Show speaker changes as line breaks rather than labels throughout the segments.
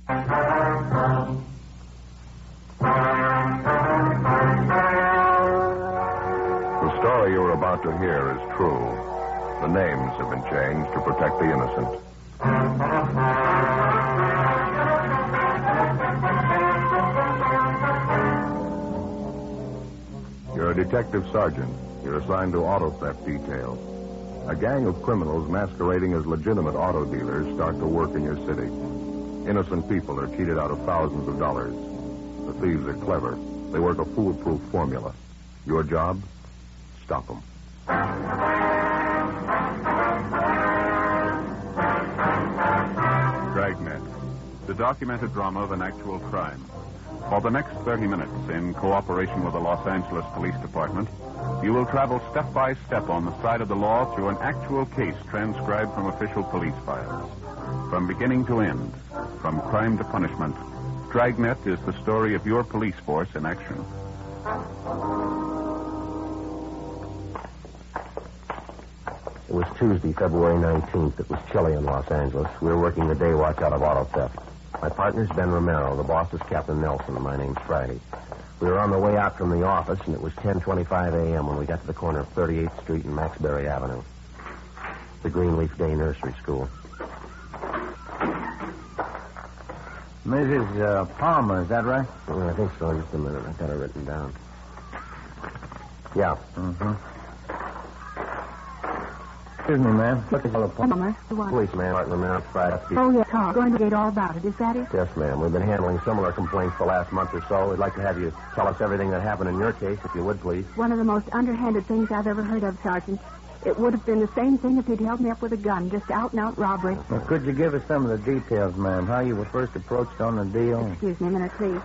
The story you're about to hear is true. The names have been changed to protect the innocent. You're a detective sergeant. You're assigned to auto theft detail. A gang of criminals masquerading as legitimate auto dealers start to work in your city. Innocent people are cheated out of thousands of dollars. The thieves are clever. They work a foolproof formula. Your job? Stop them.
Dragnet, the documented drama of an actual crime. For the next 30 minutes, in cooperation with the Los Angeles Police Department, you will travel step by step on the side of the law through an actual case transcribed from official police files. From beginning to end, from crime to punishment, Dragnet is the story of your police force in action.
It was Tuesday, February 19th. It was chilly in Los Angeles. We were working the day watch out of auto theft. My partner's Ben Romero. The boss is Captain Nelson, and my name's Friday. We were on the way out from the office, and it was 10:25 a.m. when we got to the corner of 38th Street and Maxbury Avenue. The Greenleaf Day Nursery School.
Mrs. Palmer, is that right?
I think so. Just a minute. I've got it written down. Yeah.
Mm-hmm. Excuse me, ma'am. What is the
Palmer, the one.
Policeman, Martin Romero, Friday.
Oh, yes, talk. Going to get all about it. Is that it?
Yes, ma'am. We've been handling similar complaints the last month or so. We'd like to have you tell us everything that happened in your case, if you would, please.
One of the most underhanded things I've ever heard of, Sergeant. It would have been the same thing if he'd held me up with a gun, just out-and-out robbery.
Well, could you give us some of the details, ma'am? How you were first approached on the deal?
Excuse me a minute, please.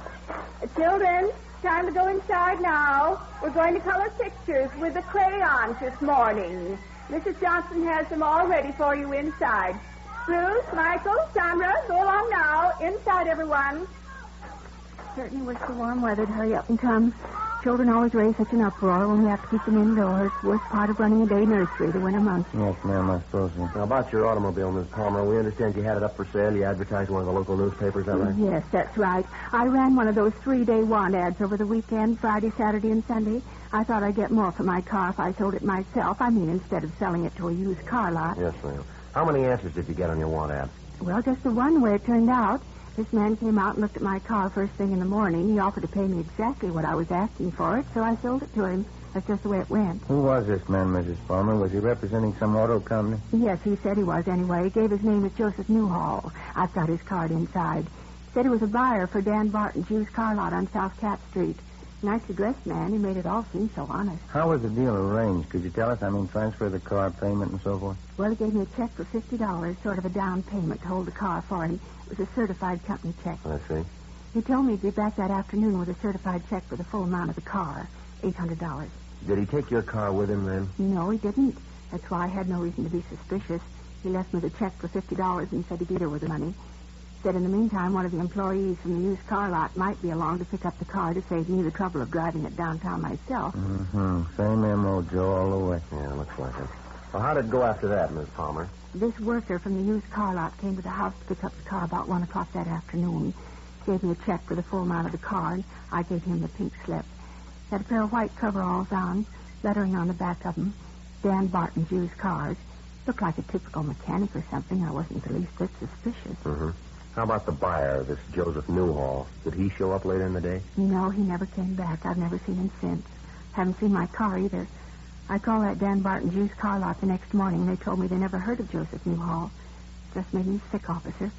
Children, time to go inside now. We're going to color pictures with the crayons this morning. Mrs. Johnson has them all ready for you inside. Bruce, Michael, Sandra, go along now. Inside, everyone.
Certainly wish the warm weather to hurry up and come. Children always raise such an uproar when we have to keep them indoors. Worst part of running a day nursery, the winter months.
Yes, ma'am, I suppose so.
Now, about your automobile, Miss Palmer, we understand you had it up for sale. You advertised in one of the local newspapers, is that right?
Yes, that's right. I ran one of those 3-day want ads over the weekend, Friday, Saturday, and Sunday. I thought I'd get more for my car if I sold it myself. I mean, instead of selling it to a used car lot.
Yes, ma'am. How many answers did you get on your want ad?
Well, just the one where it turned out. This man came out and looked at my car first thing in the morning. He offered to pay me exactly what I was asking for it, so I sold it to him. That's just the way it went.
Who was this man, Mrs. Palmer? Was he representing some auto company?
Yes, he said he was anyway. He gave his name as Joseph Newhall. I've got his card inside. He said he was a buyer for Dan Barton's used car lot on South Cat Street. Nicely dressed man. He made it all seem so honest.
How was the deal arranged? Could you tell us? I mean, transfer the car, payment, and so forth?
Well, he gave me a check for $50, sort of a down payment to hold the car for him. It was a certified company check.
I see.
He told me he'd be back that afternoon with a certified check for the full amount of the car, $800.
Did he take your car with him then?
No, he didn't. That's why I had no reason to be suspicious. He left me the check for $50 and said he'd be there with the money. Said in the meantime, one of the employees from the used car lot might be along to pick up the car to save me the trouble of driving it downtown myself.
Mm-hmm. Same M.O., Joe, all the way.
Yeah, looks like it. Well, how did it go after that, Miss Palmer?
This worker from the used car lot came to the house to pick up the car about 1 o'clock that afternoon. Gave me a check for the full amount of the car, and I gave him the pink slip. Had a pair of white coveralls on, lettering on the back of them, Dan Barton's used cars. Looked like a typical mechanic or something. I wasn't the least bit suspicious.
Mm-hmm. How about the buyer, this Joseph Newhall? Did he show up later in the day?
No, he never came back. I've never seen him since. Haven't seen my car either. I called that Dan Barton's used car lot the next morning, and they told me they never heard of Joseph Newhall. Just made me sick, officer.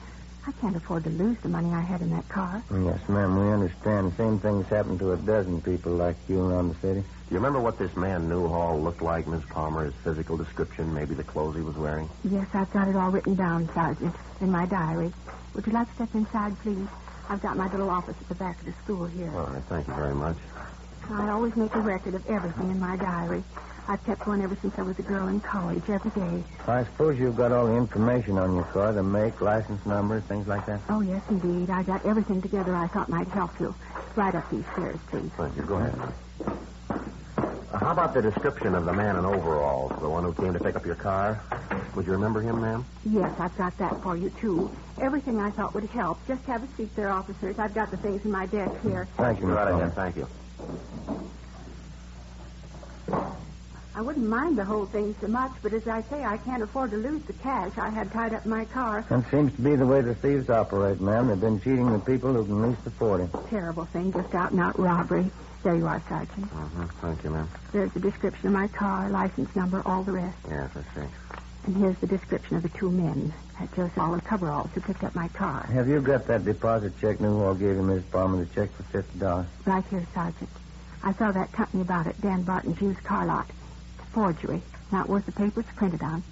I can't afford to lose the money I had in that car.
Yes, ma'am, we understand. Same things happened to a dozen people like you around the city.
Do you remember what this man Newhall looked like, Miss Palmer? His physical description, maybe the clothes he was wearing?
Yes, I've got it all written down, Sergeant, in my diary. Would you like to step inside, please? I've got my little office at the back of the school here.
All right, thank you very much.
I always make a record of everything in my diary. I've kept one ever since I was a girl in college, every day.
I suppose you've got all the information on your car, the make, license number, things like that?
Oh, yes, indeed. I got everything together I thought might help you. Right up these stairs, please.
Thank you. Go ahead. How about the description of the man in overalls, the one who came to pick up your car? Would you remember him, ma'am?
Yes, I've got that for you, too. Everything I thought would help. Just have a seat there, officers. I've got the things in my desk here.
Thank you,
Go
Miss
right
Palmer.
ahead. Thank you.
I wouldn't mind the whole thing so much, but as I say, I can't afford to lose the cash I had tied up in my car.
That seems to be the way the thieves operate, ma'am. They've been cheating the people who can least afford it.
Terrible thing, just out-and-out robbery. There you are, Sergeant.
Thank you, ma'am.
There's the description of my car, license number, all the rest.
Yes, I see.
And here's the description of the two men. That shows all the coveralls who picked up my car.
Have you got that deposit check Newhall gave you, Miss Palmer, the check for $50?
Right here, Sergeant. I saw that company about it, Dan Barton's used car lot. It's a forgery. Not worth the paper it's printed on.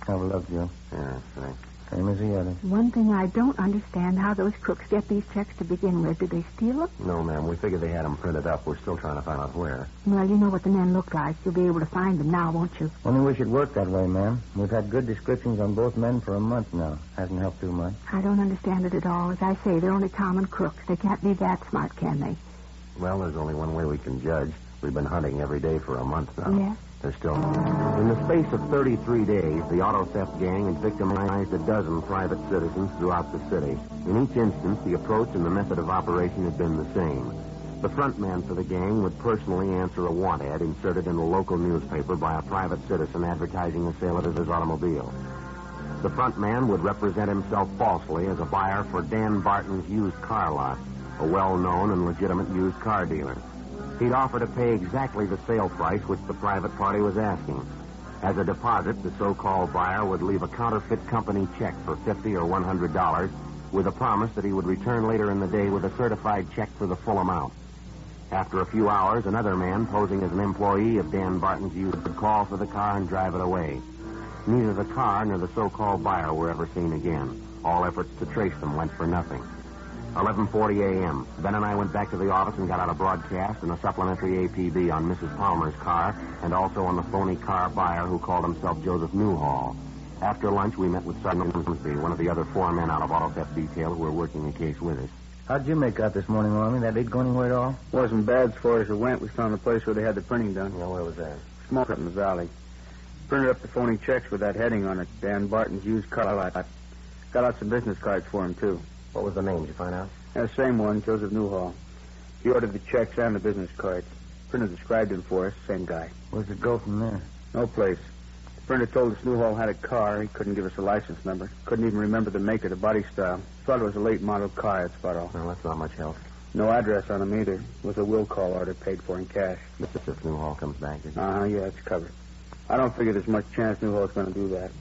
Have a look, Joe.
Yeah, thanks.
Same as the other.
One thing I don't understand, how those crooks get these checks to begin with. Did they steal them?
No, ma'am. We figured they had them printed up. We're still trying to find out where.
Well, you know what the men look like. You'll be able to find them now, won't you?
Only wish it worked that way, ma'am. We've had good descriptions on both men for a month now. Hasn't helped too much.
I don't understand it at all. As I say, they're only common crooks. They can't be that smart, can they?
Well, there's only one way we can judge. We've been hunting every day for a month now.
Yes?
There's still... In the space of 33 days, the auto theft gang had victimized a dozen private citizens throughout the city. In each instance, the approach and the method of operation had been the same. The front man for the gang would personally answer a want ad inserted in a local newspaper by a private citizen advertising the sale of his automobile. The front man would represent himself falsely as a buyer for Dan Barton's used car lot, a well-known and legitimate used car dealer. He'd offer to pay exactly the sale price which the private party was asking. As a deposit, the so-called buyer would leave a counterfeit company check for $50 or $100 with a promise that he would return later in the day with a certified check for the full amount. After a few hours, another man posing as an employee of Dan Barton's used would call for the car and drive it away. Neither the car nor the so-called buyer were ever seen again. All efforts to trace them went for nothing. 11:40 a.m. Ben and I went back to the office and got out a broadcast and a supplementary APB on Mrs. Palmer's car and also on the phony car buyer who called himself Joseph Newhall. After lunch, we met with Sergeant Grimsby, one of the other four men out of auto theft detail who were working the case with us.
How'd you make out this morning, Army? That did go anywhere at all?
Wasn't bad as far as it went. We found the place where they had the printing done.
Yeah, where was that?
Small up in the valley. Printed up the phony checks with that heading on it. Dan Barton's used car lot. Got out some business cards for him, too.
What was the name? Did you find out?
The same one, Joseph Newhall. He ordered the checks and the business cards. Printer described him for us, same guy.
Where'd it go from there?
No place. The printer told us Newhall had a car. He couldn't give us a license number. Couldn't even remember the make or the body style. Thought it was a late model car, that's about all.
Well, that's not much help.
No address on him either. It was a will call order paid for in cash.
If Newhall comes back, is it?
Yeah, it's covered. I don't figure there's much chance Newhall's going to do that.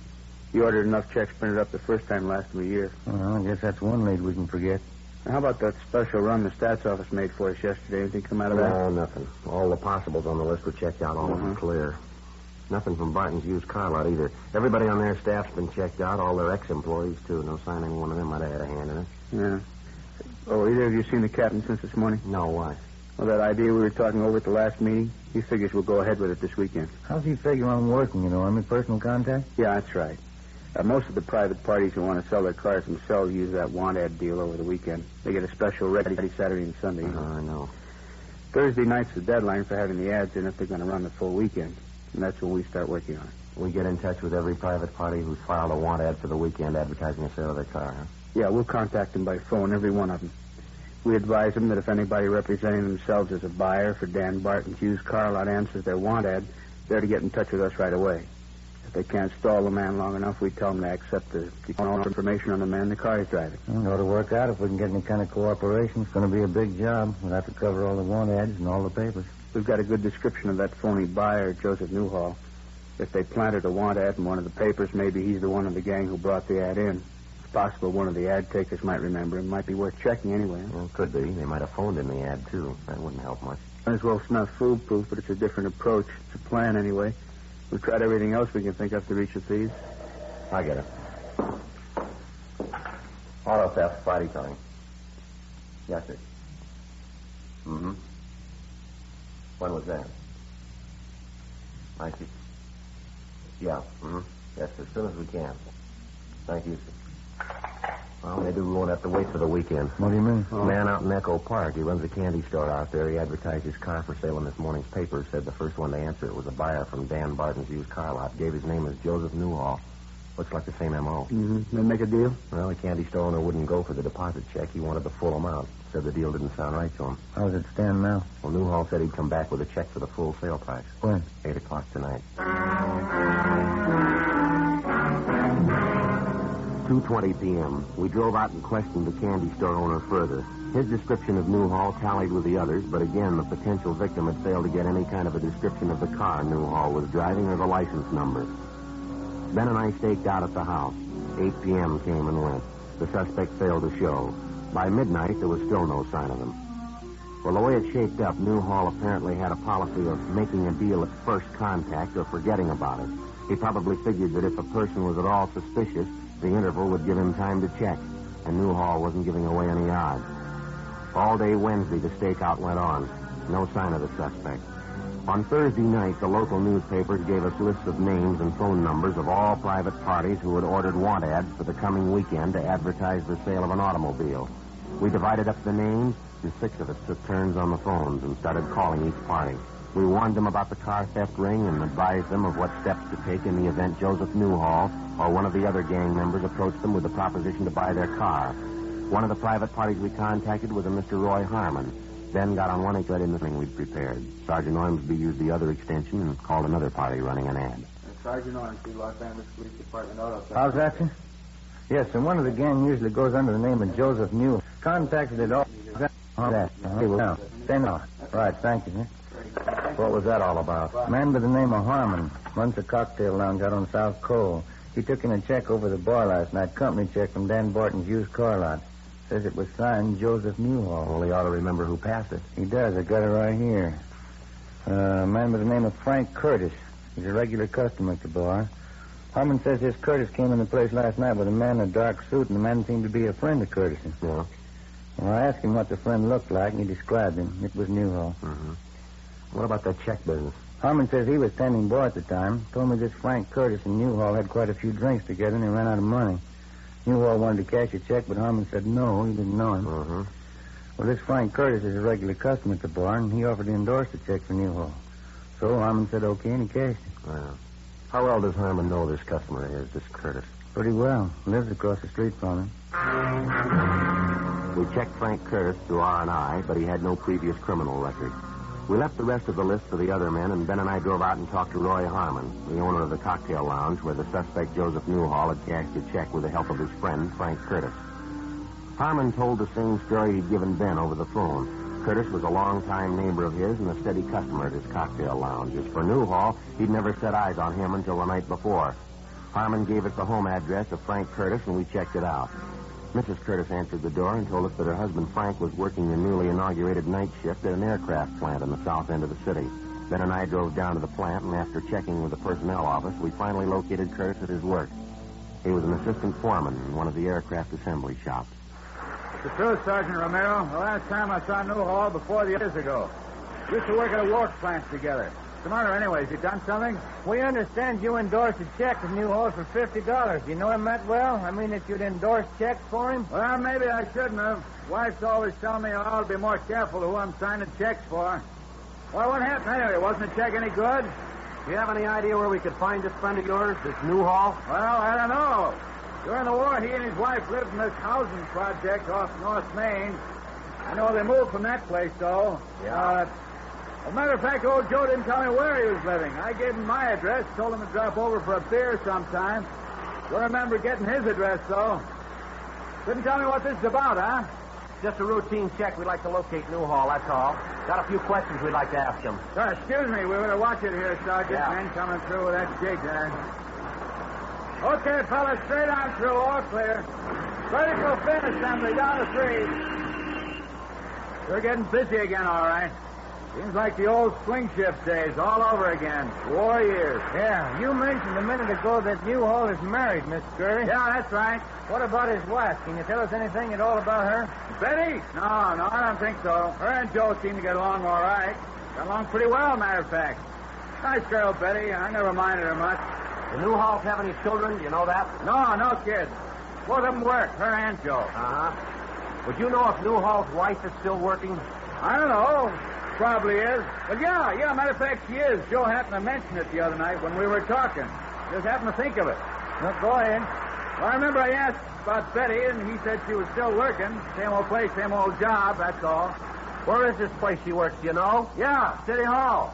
He ordered enough checks printed up the first time last of a year.
Well, I guess that's one lead we can forget.
Now, how about that special run the stats office made for us yesterday? Anything come out of that?
No, nothing. All the possibles on the list were checked out. All of them clear. Nothing from Barton's used car lot either. Everybody on their staff's been checked out. All their ex-employees, too. No sign any one of them might have had a hand in it.
Yeah. Oh, either of you seen the captain since this morning?
No, why?
Well, that idea we were talking over at the last meeting, he figures we'll go ahead with it this weekend.
How's he figure on working, Army? Personal contact?
Yeah, that's right. Most of the private parties who want to sell their cars themselves use that want ad deal over the weekend. They get a special ready Saturday and Sunday.
I know.
Thursday night's the deadline for having the ads in if they're going to run the full weekend. And that's when we start working on it.
We get in touch with every private party who's filed a want ad for the weekend advertising the sale of their car, huh?
Yeah, we'll contact them by phone, every one of them. We advise them that if anybody representing themselves as a buyer for Dan Barton's used car lot answers their want ad, they're to get in touch with us right away. If they can't stall the man long enough, we tell them to accept the information on the man the car is driving.
It ought to work out. If we can get any kind of cooperation, it's going to be a big job. We'll have to cover all the want ads and all the papers.
We've got a good description of that phony buyer, Joseph Newhall. If they planted a want ad in one of the papers, maybe he's the one of the gang who brought the ad in. It's possible one of the ad takers might remember him. Might be worth checking anyway.
Well, could be. They might have phoned in the ad, too. That wouldn't help much.
Might as well it's not foolproof, but it's a different approach. It's a plan anyway. We've tried everything else we can think of to reach the thieves.
I get it. Auto theft, Friday coming. Yes, sir. Mm-hmm. When was that? I see. Yeah. Mm-hmm. Yes, as soon as we can. Thank you, sir. Well, maybe we won't have to wait for the weekend.
What do you mean?
A man out in Echo Park. He runs a candy store out there. He advertised his car for sale in this morning's paper. Said the first one to answer it was a buyer from Dan Barton's used car lot. Gave his name as Joseph Newhall. Looks like the same M.O.
Mm-hmm. They make a deal?
Well, the candy store owner wouldn't go for the deposit check. He wanted the full amount. Said the deal didn't sound right to him.
How does it stand now?
Well, Newhall said he'd come back with a check for the full sale price.
When?
8 o'clock tonight. 2:20 p.m. We drove out and questioned the candy store owner further. His description of Newhall tallied with the others, but again, the potential victim had failed to get any kind of a description of the car Newhall was driving or the license number. Ben and I staked out at the house. 8 p.m. came and went. The suspect failed to show. By midnight, there was still no sign of him. Well, the way it shaped up, Newhall apparently had a policy of making a deal at first contact or forgetting about it. He probably figured that if a person was at all suspicious, the interval would give him time to check, and Newhall wasn't giving away any odds. All day Wednesday, the stakeout went on. No sign of the suspect. On Thursday night, the local newspapers gave us lists of names and phone numbers of all private parties who had ordered want ads for the coming weekend to advertise the sale of an automobile. We divided up the names, and 6 of us took turns on the phones and started calling each party. We warned them about the car theft ring and advised them of what steps to take in the event Joseph Newhall or one of the other gang members approached them with the proposition to buy their car. One of the private parties we contacted was a Mr. Roy Harmon. Then got on one and got in the thing we'd prepared. Sergeant Ormsby used the other extension and called another party running an ad.
Sergeant Ormsby, Los Angeles Police Department Auto.
How's that, sir? Yes, and one of the gang usually goes under the name of Joseph Newhall. Contacted it all. Now, stay now. Right, thank you, sir.
What was that all about?
Man by the name of Harmon runs a cocktail lounge out on South Cole. He took in a check over the bar last night, company check from Dan Barton's used car lot. Says it was signed Joseph Newhall.
Well, he ought to remember who passed it.
He does. I got it right here. A man by the name of Frank Curtis. He's a regular customer at the bar. Harmon says this Curtis came in the place last night with a man in a dark suit, and the man seemed to be a friend of Curtis's.
Yeah.
Well, I asked him what the friend looked like, and he described him. It was Newhall.
Mm-hmm. What about that check business?
Harmon says he was standing bar at the time. Told me this Frank Curtis and Newhall had quite a few drinks together, and they ran out of money. Newhall wanted to cash a check, but Harmon said no. He didn't know him.
Mm-hmm.
Well, this Frank Curtis is a regular customer at the bar, and he offered to endorse the check for Newhall. So Harmon said okay, and he cashed it.
Well, how well does Harmon know this customer is, this Curtis?
Pretty well. Lives across the street from him.
We checked Frank Curtis through R&I, but he had no previous criminal record. We left the rest of the list for the other men, and Ben and I drove out and talked to Roy Harmon, the owner of the cocktail lounge where the suspect Joseph Newhall had cashed a check with the help of his friend, Frank Curtis. Harmon told the same story he'd given Ben over the phone. Curtis was a long-time neighbor of his and a steady customer at his cocktail lounge. As for Newhall, he'd never set eyes on him until the night before. Harmon gave us the home address of Frank Curtis, and we checked it out. Mrs. Curtis answered the door and told us that her husband Frank was working the newly inaugurated night shift at an aircraft plant in the south end of the city. Ben and I drove down to the plant, and after checking with the personnel office, we finally located Curtis at his work. He was an assistant foreman in one of the aircraft assembly shops.
The truth, Sergeant Romero. The last time I saw Newhall before the years ago. We used to work at a work plant together. What's the matter anyways? You done something?
We understand you endorsed a check to Newhall for $50. Do you know him that well? I mean, that you'd endorse checks for him?
Well, maybe I shouldn't have. Wife's always telling me I ought to be more careful who I'm signing checks for. Well, what happened anyway? Wasn't the check any good?
Do you have any idea where we could find this friend of yours, this Newhall?
Well, I don't know. During the war, he and his wife lived in this housing project off North Main. I know they moved from that place, though.
Yeah.
As a matter of fact, old Joe didn't tell me where he was living. I gave him my address, told him to drop over for a beer sometime. Don't remember getting his address, though. Couldn't tell me what this is about, huh?
Just a routine check. We'd like to locate Newhall, that's all. Got a few questions we'd like to ask him.
Excuse me. We better watch it here, Sergeant.
Yeah.
Men coming through with that jig there. Okay, fellas, straight on through. All clear. Vertical fin assembly down to 3. We're getting busy again, all right. Seems like the old swing shift days all over again. War years.
Yeah, you mentioned a minute ago that Newhall is married, Miss Scurry.
Yeah, that's right.
What about his wife? Can you tell us anything at all about her?
Betty? No, I don't think so. Her and Joe seem to get along all right. Got along pretty well, matter of fact. Nice girl, Betty. I never minded her much.
Do Newhalls have any children? Do you know that?
No kids. Both of them work, her and Joe.
Uh-huh. Would you know if Newhall's wife is still working?
I don't know. Probably is. But yeah, matter of fact, she is. Joe happened to mention it the other night when we were talking. Just happened to think of it. Well, go ahead. Well, I remember I asked about Betty, and he said she was still working. Same old place, same old job, that's all.
Where is this place she works, do you know?
Yeah, City Hall.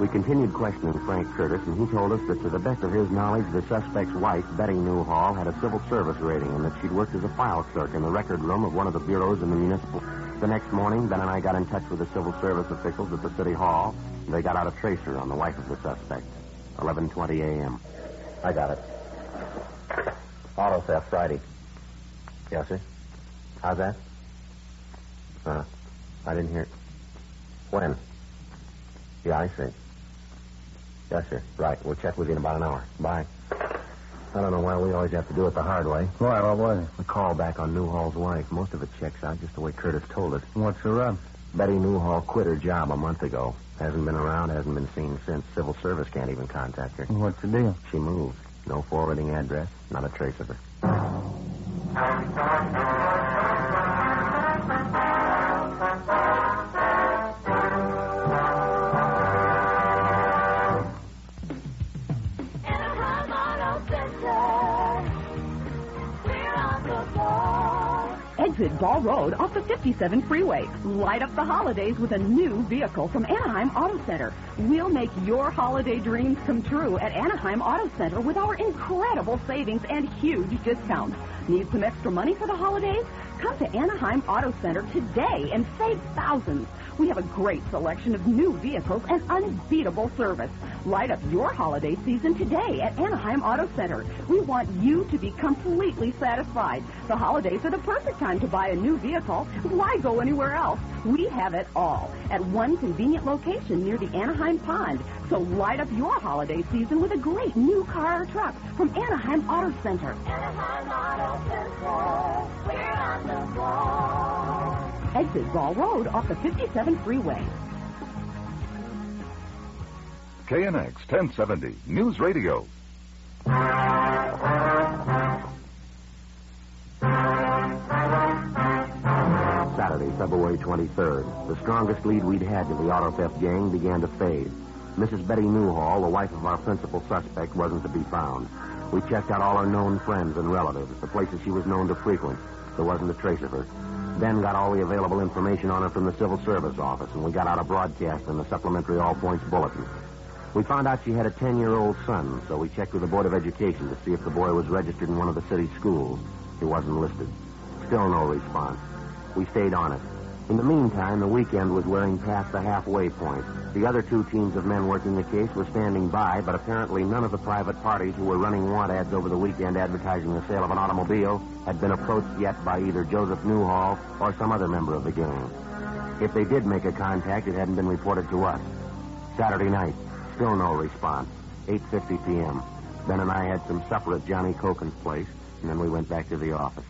We continued questioning Frank Curtis, and he told us that to the best of his knowledge, the suspect's wife, Betty Newhall, had a civil service rating and that she'd worked as a file clerk in the record room of one of the bureaus in the municipal. The next morning, Ben and I got in touch with the civil service officials at the City Hall, and they got out a tracer on the wife of the suspect. 11:20 a.m. I got it. Auto theft Friday. Yes, sir. How's that? I didn't hear it. When? Yeah, I see. Yes, sir. Right. We'll check with you in about an hour. Bye. I don't know why we always have to do it the hard way.
Why? What was it?
The call back on Newhall's wife. Most of it checks out just the way Curtis told us.
What's the rub?
Betty Newhall quit her job a month ago. Hasn't been around, hasn't been seen since. Civil service can't even contact her.
What's the deal?
She moved. No forwarding address, not a trace of her.
Exit Ball Road off the 57 freeway. Light up the holidays with a new vehicle from Anaheim Auto Center. We'll make your holiday dreams come true at Anaheim Auto Center with our incredible savings and huge discounts. Need some extra money for the holidays? Come to Anaheim Auto Center today and save thousands. We have a great selection of new vehicles and unbeatable service. Light up your holiday season today at Anaheim Auto Center. We want you to be completely satisfied. The holidays are the perfect time to buy a new vehicle. Why go anywhere else? We have it all at one convenient location near the Anaheim Pond. So light up your holiday season with a great new car or truck from Anaheim Auto Center.
Anaheim Auto Center, we're on the ball.
Exit Ball Road off the 57 freeway.
KNX 1070 News Radio.
Saturday, February 23rd. The strongest lead we'd had to the auto theft gang began to fade. Mrs. Betty Newhall, the wife of our principal suspect, wasn't to be found. We checked out all her known friends and relatives, the places she was known to frequent. There wasn't a trace of her. Ben got all the available information on her from the Civil Service office, and we got out a broadcast in the supplementary All Points Bulletin. We found out she had a 10-year-old son, so we checked with the Board of Education to see if the boy was registered in one of the city schools. He wasn't listed. Still no response. We stayed on it. In the meantime, the weekend was wearing past the halfway point. The other two teams of men working the case were standing by, but apparently none of the private parties who were running want ads over the weekend advertising the sale of an automobile had been approached yet by either Joseph Newhall or some other member of the gang. If they did make a contact, it hadn't been reported to us. Saturday night, still no response. 8:50 p.m. Ben and I had some supper at Johnny Coken's place, and then we went back to the office.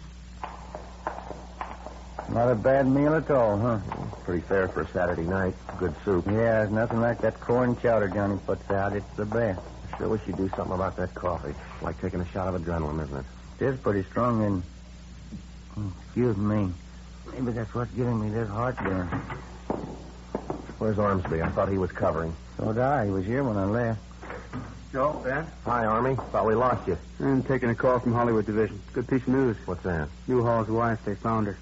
Not a bad meal at all, huh?
Pretty fair for a Saturday night. Good soup.
Yeah, there's nothing like that corn chowder Johnny puts out. It's the best.
Sure wish you'd do something about that coffee. It's like taking a shot of adrenaline, isn't it?
It is pretty strong, and... Excuse me. Maybe that's what's giving me this heartburn.
Where's Ormsby? I thought he was covering.
So did I. He was here when I left.
Joe, Ben?
Hi, Army. Thought we lost you.
I'm taking a call from Hollywood Division. Good piece of news.
What's that?
Newhall's wife, they found her.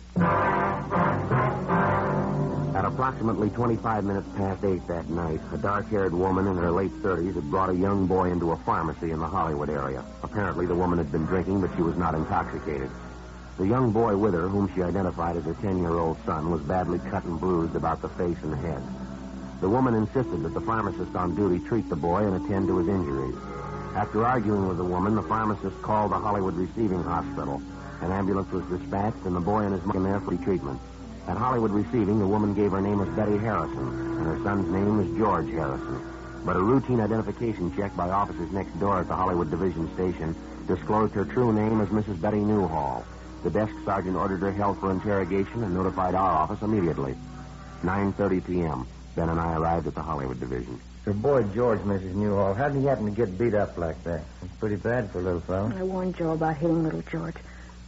At approximately 25 minutes past 8 that night, a dark-haired woman in her late 30s had brought a young boy into a pharmacy in the Hollywood area. Apparently, the woman had been drinking, but she was not intoxicated. The young boy with her, whom she identified as her 10-year-old son, was badly cut and bruised about the face and head. The woman insisted that the pharmacist on duty treat the boy and attend to his injuries. After arguing with the woman, the pharmacist called the Hollywood Receiving Hospital. An ambulance was dispatched, and the boy and his mother were there for treatment. At Hollywood Receiving, the woman gave her name as Betty Harrison, and her son's name is George Harrison. But a routine identification check by officers next door at the Hollywood Division Station disclosed her true name as Mrs. Betty Newhall. The desk sergeant ordered her held for interrogation and notified our office immediately. 9:30 p.m. Ben and I arrived at the Hollywood Division.
Her boy, George, Mrs. Newhall, how did he happen to get beat up like that? It's pretty bad for a little fellow.
I warned Joe about hitting little George.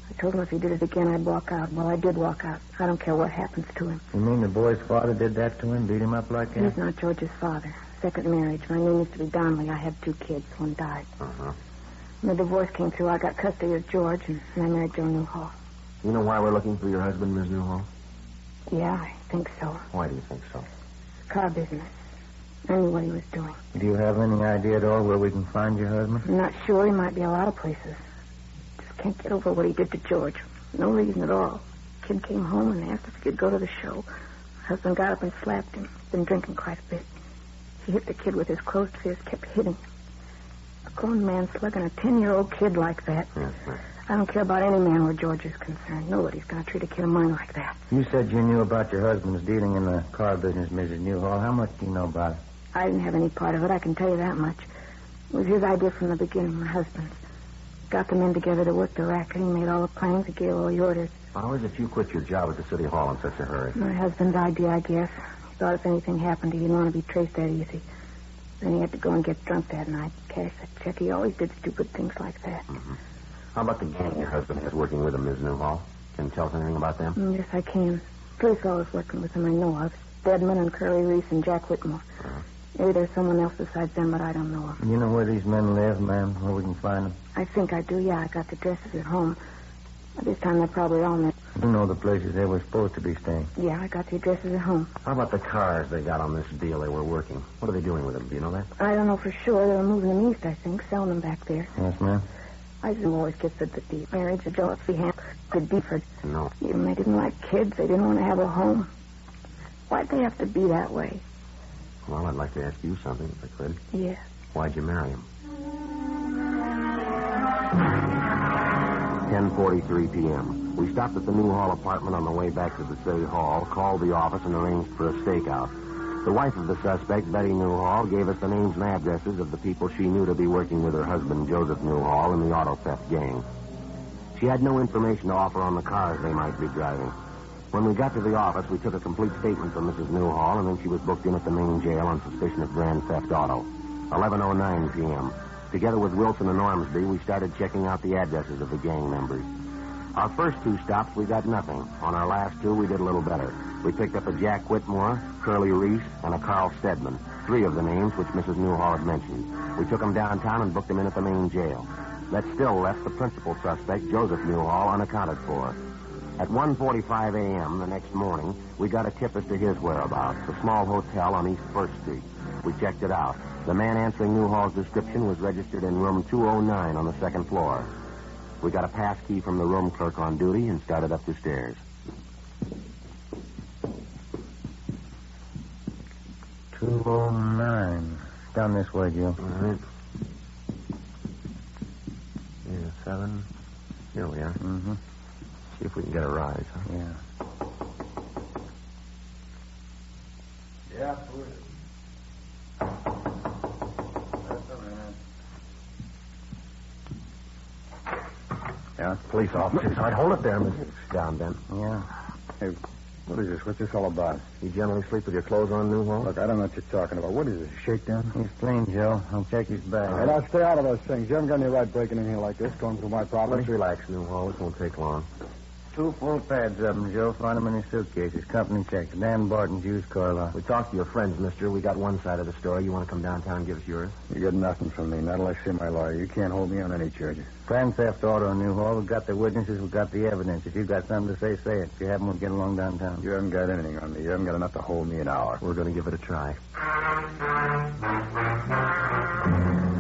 I told him if he did it again, I'd walk out. Well, I did walk out. I don't care what happens to him.
You mean the boy's father did that to him, beat him up like that?
He's not George's father. Second marriage. My name used to be Donnelly. I had 2 kids. One died.
Uh-huh.
When the divorce came through, I got custody of George, and I married Joe Newhall.
You know why we're looking for your husband, Ms. Newhall?
Yeah, I think so.
Why do you think so?
Car business. I knew what he was doing.
Do you have any idea at all where we can find your husband?
I'm not sure. He might be a lot of places. Just can't get over what he did to George. No reason at all. Kid came home and asked if he could go to the show. Husband got up and slapped him. He's been drinking quite a bit. He hit the kid with his closed fist, kept hitting him. A grown man slugging a 10-year-old kid like that.
Yes, sir.
I don't care about any man where George is concerned. Nobody's going to treat a kid of mine like that.
You said you knew about your husband's dealing in the car business, Mrs. Newhall. How much do you know about it?
I didn't have any part of it, I can tell you that much. It was his idea from the beginning, my husband's. Got the men together to work the racket. He made all the plans. He gave all the orders.
How is it you quit your job at the city hall in such a hurry?
My husband's idea, I guess. He thought if anything happened, he didn't want to be traced that easy. Then he had to go and get drunk that night. Cash that check. He always did stupid things like that.
Mm-hmm. How about the gang your husband has working with him, Ms. Newhall? Can you tell us anything about them?
Yes, I can. 3 fellows working with him I know of. Deadman and Curly Reese and Jack Whitmore.
Uh-huh.
Maybe there's someone else besides them, but I don't know of.
You know where these men live, ma'am? Where we can find them?
I think I do, yeah. I got the addresses at home. By this time, they're probably all there.
You know the places they were supposed to be staying.
Yeah, I got the addresses at home.
How about the cars they got on this deal they were working? What are they doing with them? Do you know that?
I don't know for sure. They were moving them east, I think, selling them back there.
Yes, ma'am.
I just always get the marriage of Josie Hanford Beeford.
No.
Even they didn't like kids. They didn't want to have a home. Why'd they have to be that way?
Well, I'd like to ask you something, if I could.
Yeah.
Why'd you marry him? 10:43 p.m. We stopped at the Newhall apartment on the way back to the city hall, called the office, and arranged for a stakeout. The wife of the suspect, Betty Newhall, gave us the names and addresses of the people she knew to be working with her husband, Joseph Newhall, in the auto theft gang. She had no information to offer on the cars they might be driving. When we got to the office, we took a complete statement from Mrs. Newhall, and then she was booked in at the main jail on suspicion of grand theft auto. 11:09 p.m. Together with Wilson and Ormsby, we started checking out the addresses of the gang members. Our first 2 stops, we got nothing. On our last 2, we did a little better. We picked up a Jack Whitmore, Curly Reese, and a Carl Stedman, 3 of the names which Mrs. Newhall had mentioned. We took them downtown and booked them in at the main jail. That still left the principal suspect, Joseph Newhall, unaccounted for. At 1:45 a.m. the next morning, we got a tip as to his whereabouts, a small hotel on East 1st Street. We checked it out. The man answering Newhall's description was registered in room 209 on the 2nd floor. We got a pass key from the room clerk on duty and started up the stairs.
209. Down this way, Joe.
All right. Yeah, 7. Here we are.
Mm-hmm.
See if we can get a rise, huh?
Yeah.
Yeah, who is it? That's all right.
Yeah, police officers. All right, hold it there, Mr. Down, Ben.
Yeah.
Hey, what is this? What's this all about?
You generally sleep with your clothes on, Newhall?
Look, I don't know what you're talking about. What is this, a shakedown?
He's clean, Joe. I'll check his bag.
Hey, now stay out of those things. You haven't got any right breaking in here like this, going through my property.
Let's relax, Newhall. This won't take long.
2 full pads of them, Joe. Find them in his suitcases. Company checks. Dan Barton's used car lot.
We talked to your friends, mister. We got one side of the story. You want to come downtown and give us yours?
You get nothing from me, not unless you're my lawyer. You can't hold me on any charges.
Grand theft auto, Newhall. We've got the witnesses. We've got the evidence. If you've got something to say, say it. If you haven't, we'll get along downtown.
You haven't got anything on me. You haven't got enough to hold me an hour.
We're going to give it a try.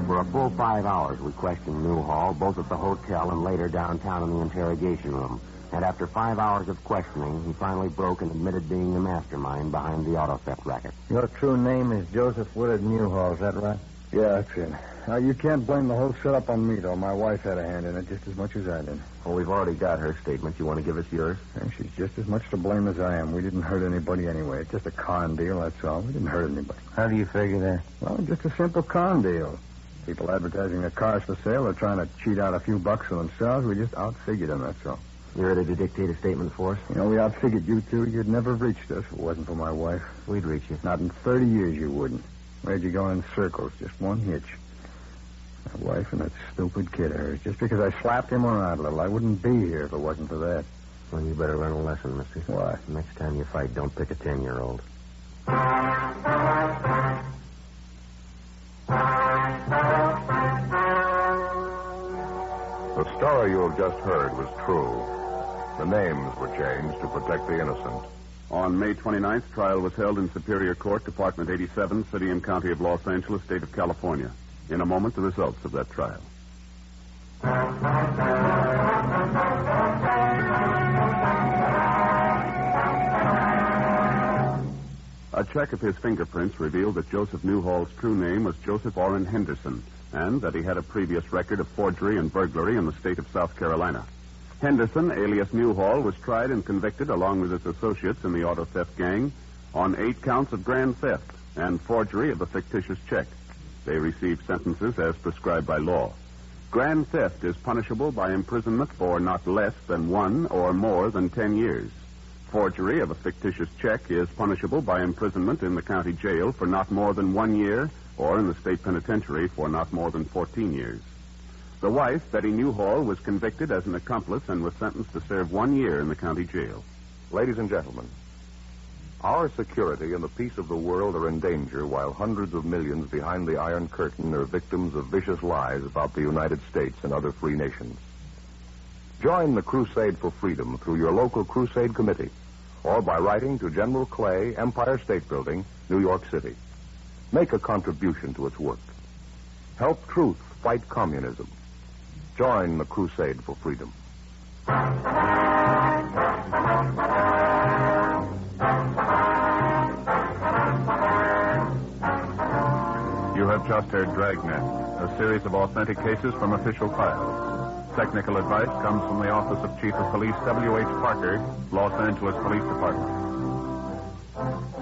For a full 5 hours, we questioned Newhall, both at the hotel and later downtown in the interrogation room. And after 5 hours of questioning, he finally broke and admitted being the mastermind behind the auto theft racket.
Your true name is Joseph Willard Newhall, is that right?
Yeah, that's it. Now, you can't blame the whole setup on me, though. My wife had a hand in it just as much as I did.
Well, we've already got her statement. You want to give us yours?
And she's just as much to blame as I am. We didn't hurt anybody anyway. It's just a con deal, that's all. We didn't hurt anybody.
How do you figure that?
Well, just a simple con deal. People advertising their cars for sale are trying to cheat out a few bucks for themselves. We just outfigured them, that's all.
You ready to dictate a statement for us?
You know, we outfigured you two. You'd never have reached us if it wasn't for my wife.
We'd reach you.
Not in 30 years you wouldn't. Made you go in circles, just one hitch. My wife and that stupid kid of hers. Just because I slapped him around a little, I wouldn't be here if it wasn't for that.
Well, you better learn a lesson, mister.
What?
Next time you fight, don't pick a 10-year-old.
The story you have just heard was true. The names were changed to protect the innocent.
On May 29th, trial was held in Superior Court, Department 87, City and County of Los Angeles, State of California. In a moment, the results of that trial. A check of his fingerprints revealed that Joseph Newhall's true name was Joseph Orrin Henderson, and that he had a previous record of forgery and burglary in the state of South Carolina. Henderson, alias Newhall, was tried and convicted, along with his associates in the auto theft gang, on 8 counts of grand theft and forgery of a fictitious check. They received sentences as prescribed by law. Grand theft is punishable by imprisonment for not less than 1 or more than 10 years. Forgery of a fictitious check is punishable by imprisonment in the county jail for not more than 1 year, or in the state penitentiary for not more than 14 years. The wife, Betty Newhall, was convicted as an accomplice and was sentenced to serve 1 year in the county jail.
Ladies and gentlemen, our security and the peace of the world are in danger while hundreds of millions behind the Iron Curtain are victims of vicious lies about the United States and other free nations. Join the crusade for freedom through your local crusade committee or by writing to General Clay, Empire State Building, New York City. Make a contribution to its work. Help truth fight communism. Join the crusade for freedom.
You have just heard Dragnet, a series of authentic cases from official files. Technical advice comes from the Office of Chief of Police W.H. Parker, Los Angeles Police Department.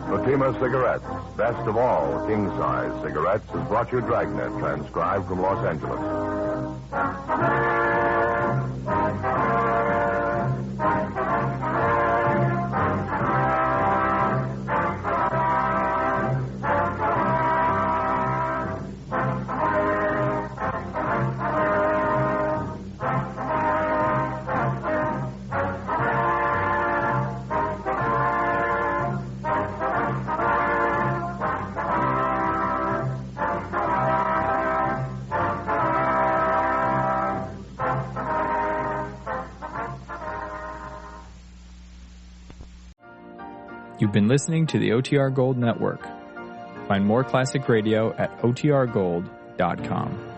Fatima Cigarettes, best of all king-size cigarettes, has brought you Dragnet, transcribed from Los Angeles.
You've been listening to the OTR Gold Network. Find more classic radio at otrgold.com.